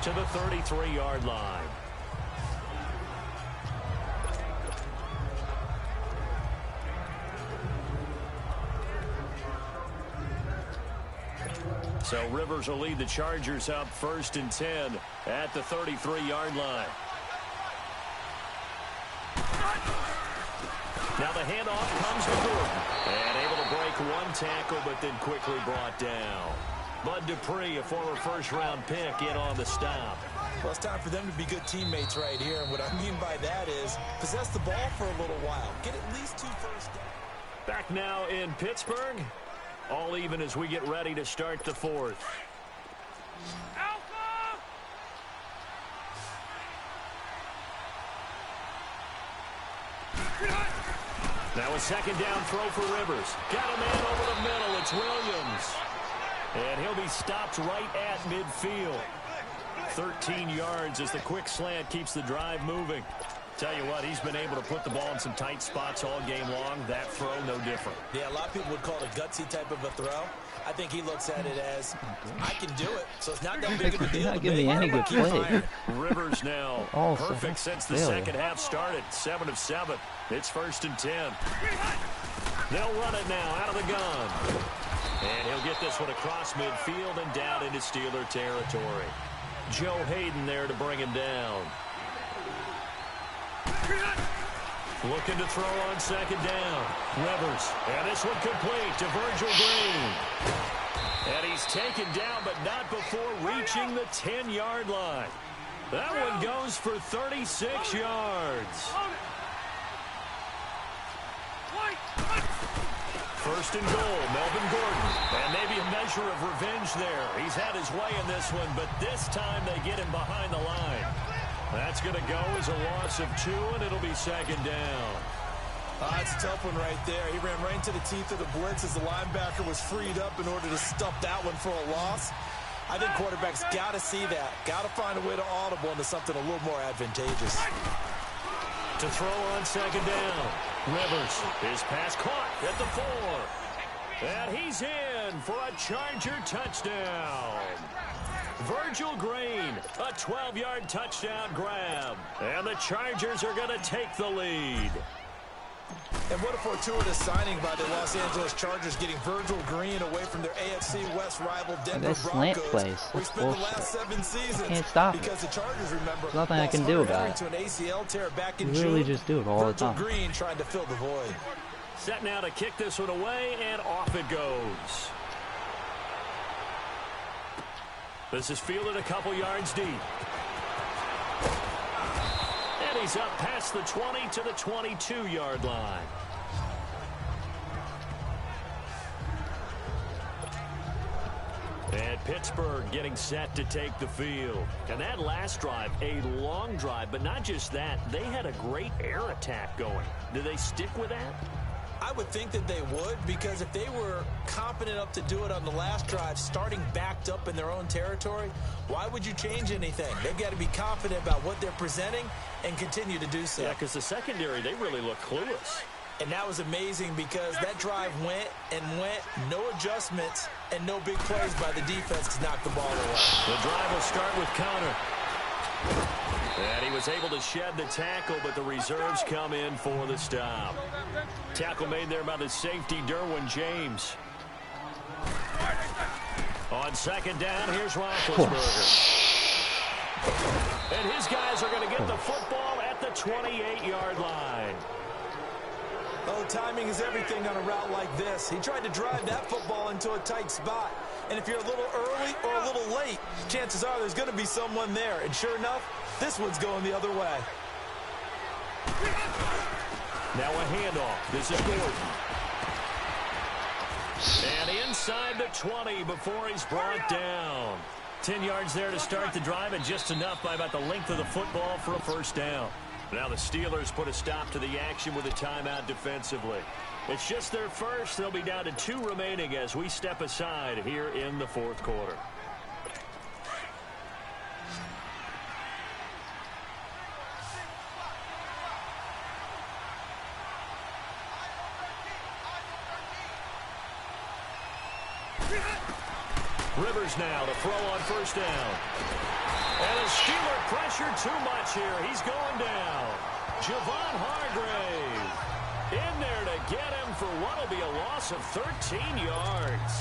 to the 33-yard line. So Rivers will lead the Chargers up 1st and 10 at the 33-yard line. Now the handoff comes to Gordon. And able to break one tackle, but then quickly brought down. Bud Dupree, a former first-round pick, in on the stop. Well, it's time for them to be good teammates right here. And what I mean by that is possess the ball for a little while. Get at least 2 first downs. Back now in Pittsburgh. All even as we get ready to start the 4th. Now a 2nd down throw for Rivers. Got a man over the middle. It's Williams. And he'll be stopped right at midfield. 13 yards as the quick slant keeps the drive moving. Tell you what, he's been able to put the ball in some tight spots all game long. That throw, no different. Yeah, a lot of people would call it a gutsy type of a throw. I think he looks at it as, I can do it. So it's not that big of a deal. You're not giving me any good play. Rivers now Also, perfect since the second half started. 7 of 7. It's 1st and 10. They'll run it now out of the gun. And he'll get this one across midfield and down into Steeler territory. Joe Hayden there to bring him down. Looking to throw on 2nd down. Rivers. And this one complete to Virgil Green. And he's taken down, but not before reaching the 10-yard line. That one goes for 36 yards. First and goal, Melvin Gordon. And maybe a measure of revenge there. He's had his way in this one, but this time they get him behind the line. That's going to go as a loss of 2, and it'll be second down. It's a tough one right there. He ran right into the teeth of the blitz as the linebacker was freed up in order to stuff that one for a loss. I think quarterbacks got to see that. Got to find a way to audible into something a little more advantageous. To throw on second down. Rivers, his pass caught at the 4. And he's in for a Charger touchdown. Virgil Green, a 12-yard touchdown grab. And the Chargers are going to take the lead. And what a fortuitous signing by the Los Angeles Chargers, getting Virgil Green away from their AFC West rival Denver slant Broncos. plays. We That's spent the bullshit. last 7 seasons Can't stop it. because the Chargers, remember, There's nothing I can do about it. to an ACL tear back in You literally June. just do it all the Virgil time. Green trying to fill the void. Set now to kick this one away, and off it goes. This is fielded a couple yards deep. And he's up past the 20 to the 22-yard line. And Pittsburgh getting set to take the field. And that last drive, a long drive, but not just that. They had a great air attack going. Do they stick with that? I would think that they would, because if they were competent enough to do it on the last drive, starting backed up in their own territory, why would you change anything? They've got to be confident about what they're presenting and continue to do so. Yeah, because the secondary, they really look clueless. And that was amazing because that drive went and went, no adjustments, and no big plays by the defense to knock the ball away. The drive will start with Connor. And he was able to shed the tackle, but the reserves come in for the stop. Tackle made there by the safety, Derwin James. On second down, here's Roethlisberger. And his guys are going to get the football at the 28-yard line. Oh, timing is everything on a route like this. He tried to drive that football into a tight spot. And if you're a little early or a little late, chances are there's going to be someone there. And sure enough, this one's going the other way. Now a handoff. This is Gordon. And inside the 20 before he's brought down. 10 yards there to start the drive, and just enough by about the length of the football for a first down. Now the Steelers put a stop to the action with a timeout defensively. It's just their first. They'll be down to 2 remaining as we step aside here in the fourth quarter. Rivers now to throw on first down. And the Steeler pressure too much here. He's going down. Javon Hargrave in there to get him for what will be a loss of 13 yards.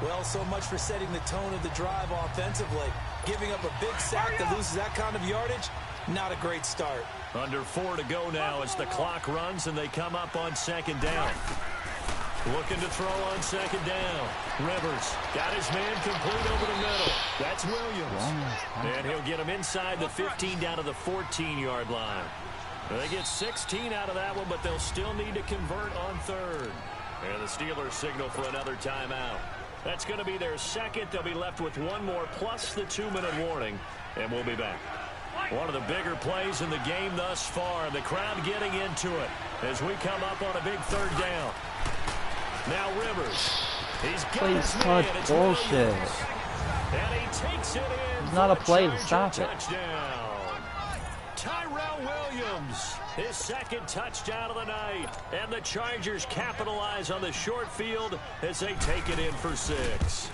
Well, so much for setting the tone of the drive offensively. Giving up a big sack that loses that kind of yardage, not a great start. Under 4 to go now as the clock runs and they come up on second down. Looking to throw on second down. Rivers got his man complete over the middle. That's Williams. And he'll get him inside the 15 down to the 14-yard line. They get 16 out of that one, but they'll still need to convert on third. And the Steelers signal for another timeout. That's going to be their second. They'll be left with one more plus the 2-minute warning, and we'll be back. One of the bigger plays in the game thus far. The crowd getting into it as we come up on a big third down. Now Rivers. He's got his man. It's bullshit. Williams. And he takes it in. It's not a play to Charger stop it. touchdown. Tyrell Williams, his second touchdown of the night. And the Chargers capitalize on the short field as they take it in for 6.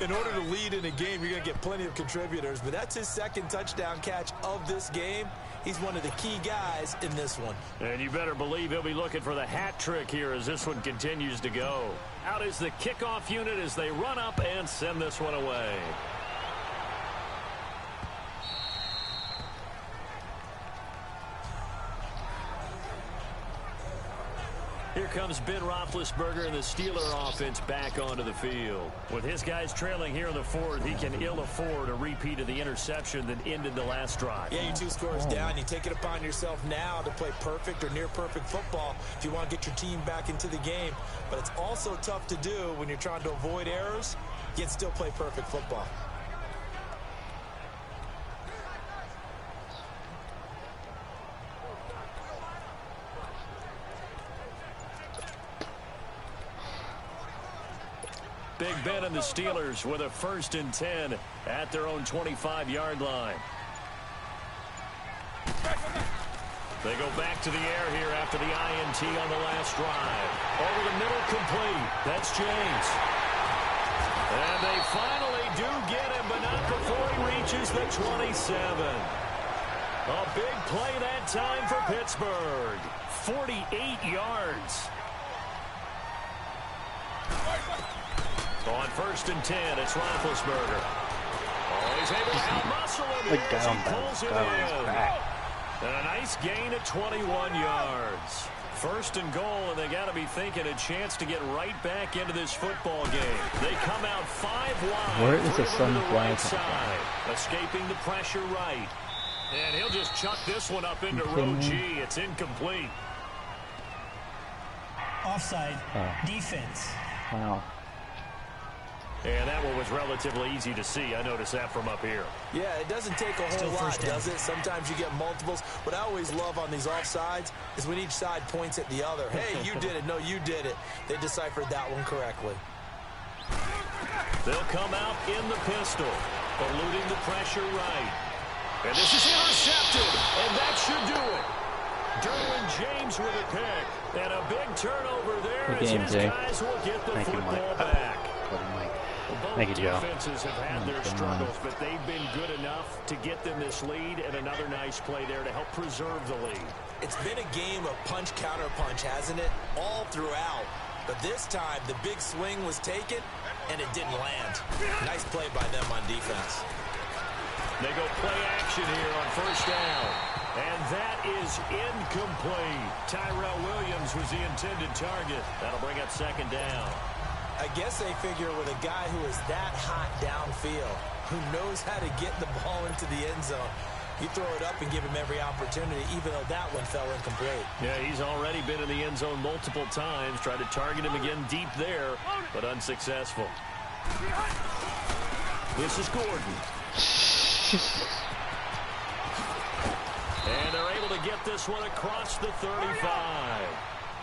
In order to lead in a game, you're going to get plenty of contributors, but that's his second touchdown catch of this game. He's one of the key guys in this one. And you better believe he'll be looking for the hat trick here as this one continues to go. Out is the kickoff unit as they run up and send this one away. Here comes Ben Roethlisberger and the Steeler offense back onto the field. With his guys trailing here in the fourth, he can ill afford a repeat of the interception that ended the last drive. Yeah, you're 2 scores down. You take it upon yourself now to play perfect or near perfect football if you want to get your team back into the game. But it's also tough to do when you're trying to avoid errors, yet still play perfect football. Big Ben and the Steelers with a 1st and 10 at their own 25-yard line. They go back to the air here after the INT on the last drive. Over the middle, complete. That's James. And they finally do get him, but not before he reaches the 27. A big play that time for Pittsburgh. 48 yards. On 1st and 10, it's Roethlisberger. Oh, he's able to out-muscle him here as he pulls it in. And a nice gain at 21 yards. 1st and goal, and they got to be thinking a chance to get right back into this football game. They come out 5 wide. Where is the sun right flag? side, escaping the pressure right. And he'll just chuck this one up into row G. It's incomplete. Offside. Defense. Wow. And that one was relatively easy to see. I noticed that from up here. Yeah, it doesn't take a whole lot, does it? Sometimes you get multiples. What I always love on these offsides is when each side points at the other. Hey, you did it. No, you did it. They deciphered that one correctly. They'll come out in the pistol, eluding the pressure right. And this is intercepted, and that should do it. Derwin James with a pick. And a big turnover there as his guys will get the football back. Thank you, Joe. Defenses have had their struggles, but they've been good enough to get them this lead, and another nice play there to help preserve the lead. It's been a game of punch, counter punch, hasn't it? All throughout. But this time, the big swing was taken, and it didn't land. Nice play by them on defense. They go play action here on 1st down. And that is incomplete. Tyrell Williams was the intended target. That'll bring up 2nd down. I guess they figure with a guy who is that hot downfield, who knows how to get the ball into the end zone, you throw it up and give him every opportunity, even though that one fell incomplete. Yeah, he's already been in the end zone multiple times. Tried to target him again deep there, but unsuccessful. This is Gordon. And they're able to get this one across the 35.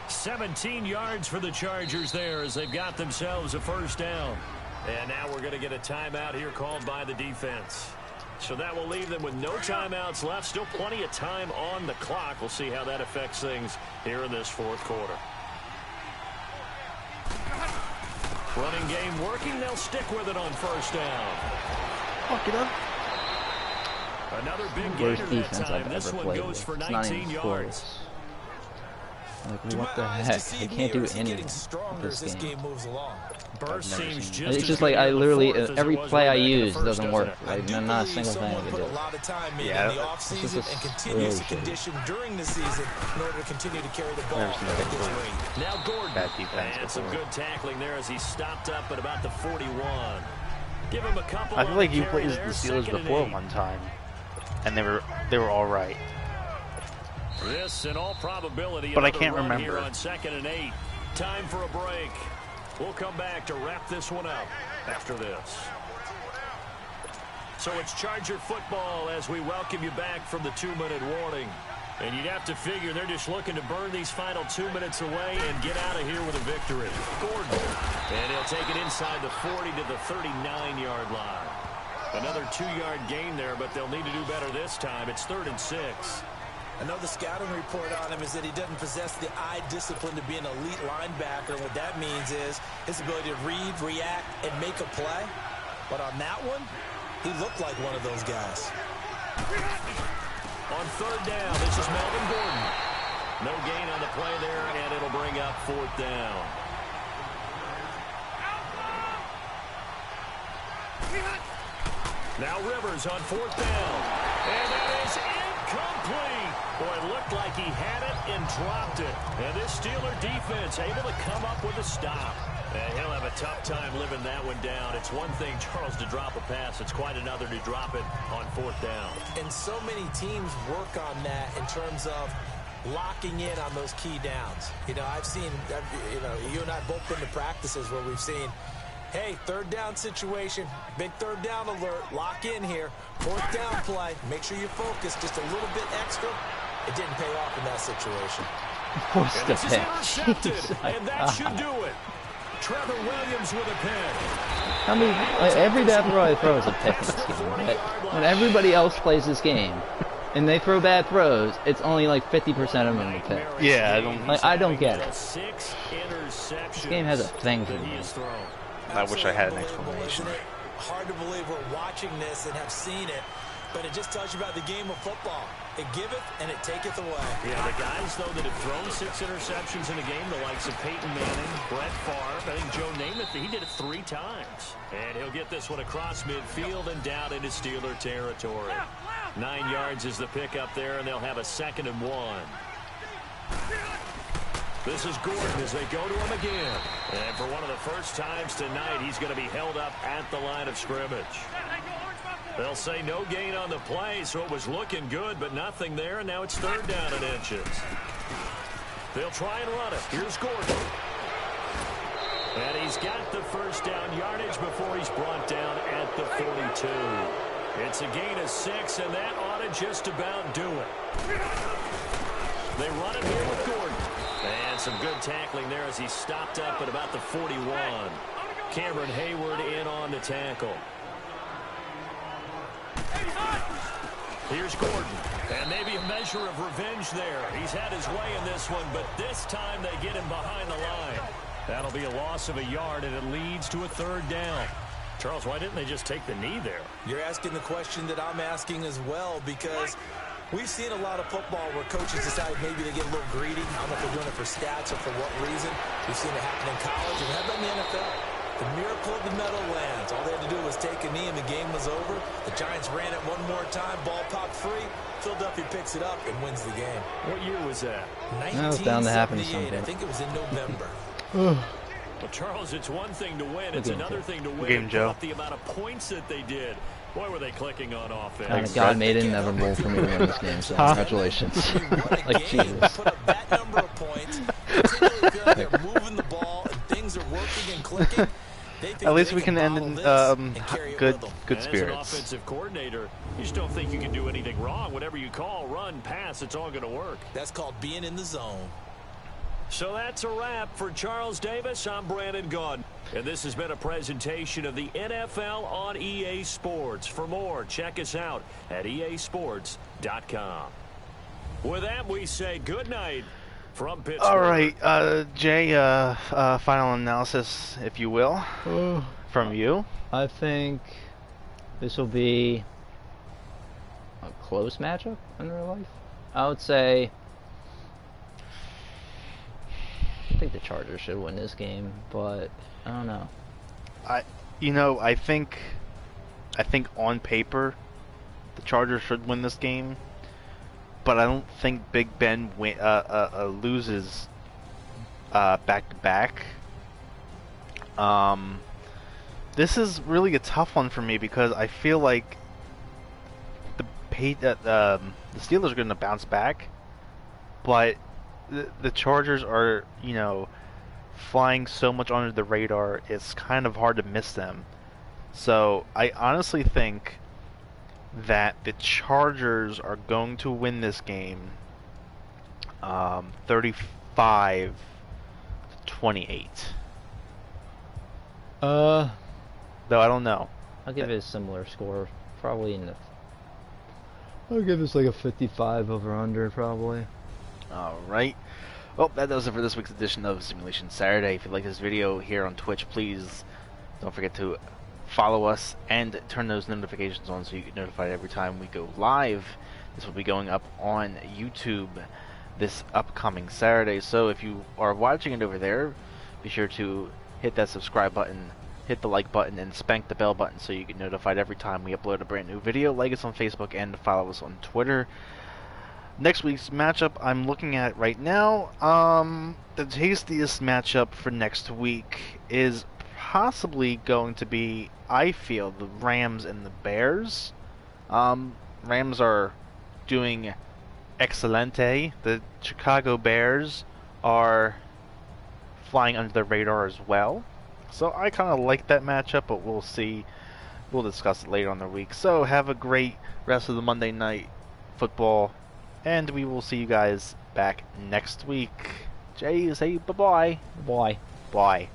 17 yards for the Chargers there as they've got themselves a 1st down. And now we're going to get a timeout here called by the defense. So that will leave them with no timeouts left. Still plenty of time on the clock. We'll see how that affects things here in this 4th quarter. Running game working. They'll stick with it on 1st down. Fuck it up. Another big Worst gainer that defense time. I've This ever one played goes with. for It's not 19 even yards. close. Like, what the heck? They can't do anything As this game moves along. Burst seems just It's just like I literally, every play I use doesn't work. Like, not a single thing I can do. A lot of time in Yeah. the offseason and continues to condition during the season in order to continue to carry the ball at this rate. Now Gordon. Bad defense And some before. good tackling there as he stopped up at about the 41. Give him a couple. I feel like you carry played there, the Steelers 2nd and before 8. one time, and they were all right. This, in all probability, But I another can't run remember. here on 2nd and 8. Time for a break. We'll come back to wrap this one up after this. So it's Charger football as we welcome you back from the 2-minute warning. And you'd have to figure they're just looking to burn these final 2 minutes away and get out of here with a victory. Gordon. And he'll take it inside the 40 to the 39-yard line. Another 2-yard gain there, but they'll need to do better this time. It's 3rd and 6. I know the scouting report on him is that he doesn't possess the eye discipline to be an elite linebacker. What that means is his ability to read, react, and make a play. But on that one, he looked like one of those guys. On 3rd down, this is Melvin Gordon. No gain on the play there, and it'll bring up 4th down. Now Rivers on 4th down. And that is complete. Boy, it looked like he had it and dropped it. And this Steeler defense able to come up with a stop. And he'll have a tough time living that one down. It's one thing, Charles, to drop a pass. It's quite another to drop it on 4th down. And so many teams work on that in terms of locking in on those key downs. You know, I've seen, you and I both been to practices where we've seen, hey, 3rd down situation, big 3rd down alert, lock in here, 4th down play, make sure you focus just a little bit extra. It didn't pay off in that situation. Forced And the this is pick. intercepted, and that should do it. Trevor Williams with a pick. I mean, like, every bad throw I throw is a pick in this game. But when everybody else plays this game, and they throw bad throws, it's only like 50% of them in the pick. Yeah, I don't get it. 6 interceptions. This game has a thing for that he me. has thrown. I wish I had an Absolutely unbelievable, explanation. isn't it? Hard to believe we're watching this and have seen it, but it just tells you about the game of football. It giveth and it taketh away. Yeah, the guys, though, that have thrown 6 interceptions in a game, the likes of Peyton Manning, Brett Favre, I think Joe Namath, he did it 3 times. And he'll get this one across midfield and down into Steeler territory. 9 yards is the pickup there, and they'll have a 2nd and 1. This is Gordon as they go to him again. And for one of the first times tonight, he's going to be held up at the line of scrimmage. They'll say no gain on the play, so it was looking good, but nothing there, and now it's 3rd down and inches. They'll try and run it. Here's Gordon. And he's got the 1st down yardage before he's brought down at the 42. It's a gain of 6, and that ought to just about do it. They run it here with Gordon. And some good tackling there as he stopped up at about the 41. Cameron Hayward in on the tackle. Here's Gordon. And maybe a measure of revenge there. He's had his way in this one, but this time they get him behind the line. That'll be a loss of a yard, and it leads to a 3rd down. Charles, why didn't they just take the knee there? You're asking the question that I'm asking as well, because we've seen a lot of football where coaches decide maybe they get a little greedy. I don't know if they're doing it for stats or for what reason. We've seen it happen in college, and we have done in the NFL. The miracle of the Meadowlands. All they had to do was take a knee, and the game was over. The Giants ran it one more time. Ball popped free. Philadelphia picks it up and wins the game. What year was that? That was bound to happen 1978. someday. I think it was in November. Well, Charles, it's one thing to win. It's another thing to win game, and put Joe. up the amount of points that they did. Boy, were they clicking on offense. Kind of God made it inevitable for me to win this game, so congratulations. What a Like, game. Jesus. Put up that number of points. Continually feel like they're moving the ball and things are working and clicking. They think At least they we can end bottle in this and carry it good with them. good And spirits. As an offensive coordinator, you just don't think you can do anything wrong. Whatever you call, run, pass, it's all going to work. That's called being in the zone. So that's a wrap for Charles Davis. I'm Brandon Gaudin. And this has been a presentation of the NFL on EA Sports. For more, check us out at easports.com. With that, we say good night from Pittsburgh. All right, Jay, final analysis, if you will, from you. I think this will be a close matchup in real life. I would say I think the Chargers should win this game, but I don't know. I think on paper the Chargers should win this game, but I don't think Big Ben loses back to back. This is really a tough one for me because I feel like the Steelers are going to bounce back, but the Chargers are, flying so much under the radar, it's kind of hard to miss them. So I honestly think that the Chargers are going to win this game 35-28. Though I don't know. I'll give it a similar score, probably in the. I'll give this like a 55 over under, probably. Alright. Well, that does it for this week's edition of Simulation Saturday. If you like this video here on Twitch, please don't forget to follow us and turn those notifications on so you get notified every time we go live. This will be going up on YouTube this upcoming Saturday. So if you are watching it over there, be sure to hit that subscribe button, hit the like button, and spank the bell button so you get notified every time we upload a brand new video. Like us on Facebook and follow us on Twitter. Next week's matchup I'm looking at right now, the tastiest matchup for next week is possibly going to be, I feel, the Rams and the Bears. Rams are doing excelente. The Chicago Bears are flying under the radar as well. So I kind of like that matchup, but we'll see. We'll discuss it later on the week. So have a great rest of the Monday night football, and we will see you guys back next week. Jay, say bye-bye. Boy. Bye.